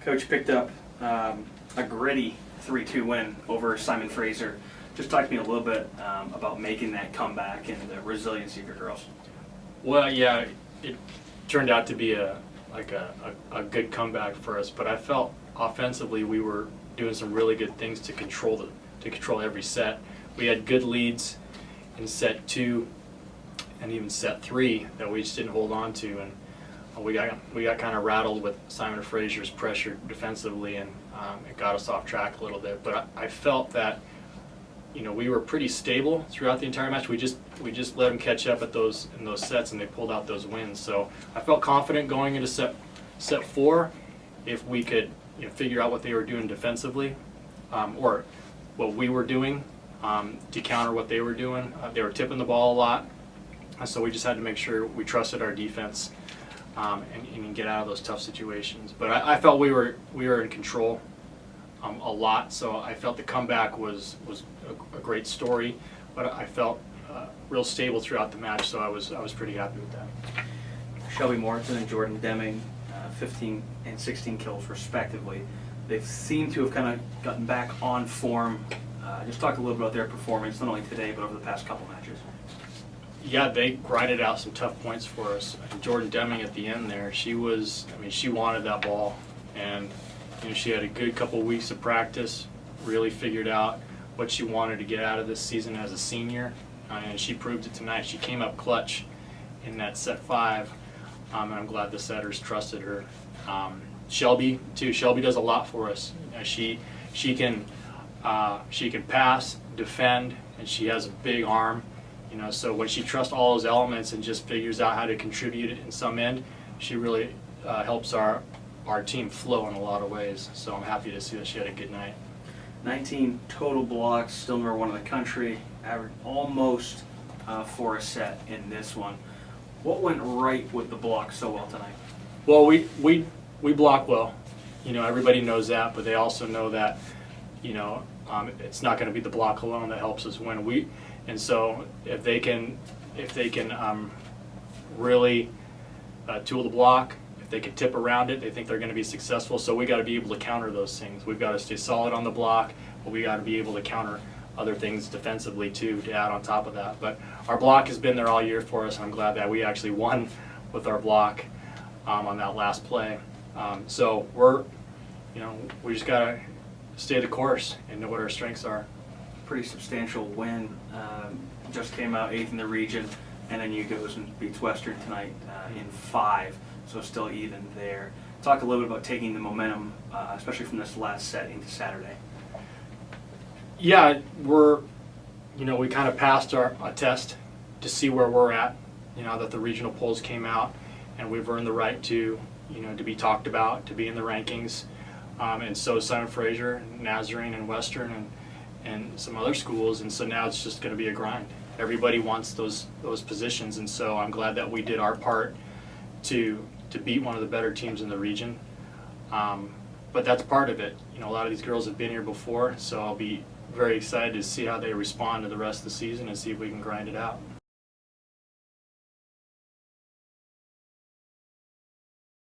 Coach picked up a gritty 3-2 win over Simon Fraser. Just talk to me a little bit about making that comeback and the resiliency of your girls. Well, yeah, it turned out to be a good comeback for us, but I felt offensively we were doing some really good things to control every set. We had good leads in set 2 and even set 3 that we just didn't hold on to, and we got kind of rattled with Simon Fraser's pressure defensively, and it got us off track a little bit. But I felt that we were pretty stable throughout the entire match. We just let them catch up in those sets, and they pulled out those wins. So I felt confident going into set 4 if we could figure out what they were doing defensively, or what we were doing to counter what they were doing. They were tipping the ball a lot, and so we just had to make sure we trusted our defense and get out of those tough situations. But I felt we were in control a lot, so I felt the comeback was a great story, but I felt real stable throughout the match, so I was pretty happy with that. Shelby Morrison and Jordan Deming, 15 and 16 kills respectively. They seem to have kind of gotten back on form. Just talk a little bit about their performance, not only today, but over the past couple matches. Yeah, they grinded out some tough points for us. Jordan Deming at the end there, she wanted that ball, and she had a good couple weeks of practice, really figured out what she wanted to get out of this season as a senior, and she proved it tonight. She came up clutch in that set 5, and I'm glad the setters trusted her. Shelby too. Shelby does a lot for us. She can pass, defend, and she has a big arm. So when she trusts all those elements and just figures out how to contribute in some end, she really helps our team flow in a lot of ways. So I'm happy to see that she had a good night. 19 total blocks, still number 1 in the country, average almost 4 a set in this one. What went right with the block so well tonight? Well, we block well. Everybody knows that, but they also know that it's not going to be the block alone that helps us win. And so if they can really tool the block, if they can tip around it, they think they're going to be successful. So we got to be able to counter those things. We've got to stay solid on the block, but we got to be able to counter other things defensively too to add on top of that. But our block has been there all year for us, and I'm glad that we actually won with our block on that last play. So we just got to stay the course and know what our strengths are. Pretty substantial win. Just came out 8th in the region, and then you goes and beats Western tonight in 5, so still even there. Talk a little bit about taking the momentum, especially from this last set into Saturday. Yeah, we kind of passed a test to see where we're at. That the regional polls came out, and we've earned the right to be talked about, to be in the rankings, and so Simon Fraser, Nazarene, and Western, and some other schools, and so now it's just going to be a grind. Everybody wants those positions, and so I'm glad that we did our part to beat one of the better teams in the region. But that's part of it. A lot of these girls have been here before, so I'll be very excited to see how they respond to the rest of the season and see if we can grind it out.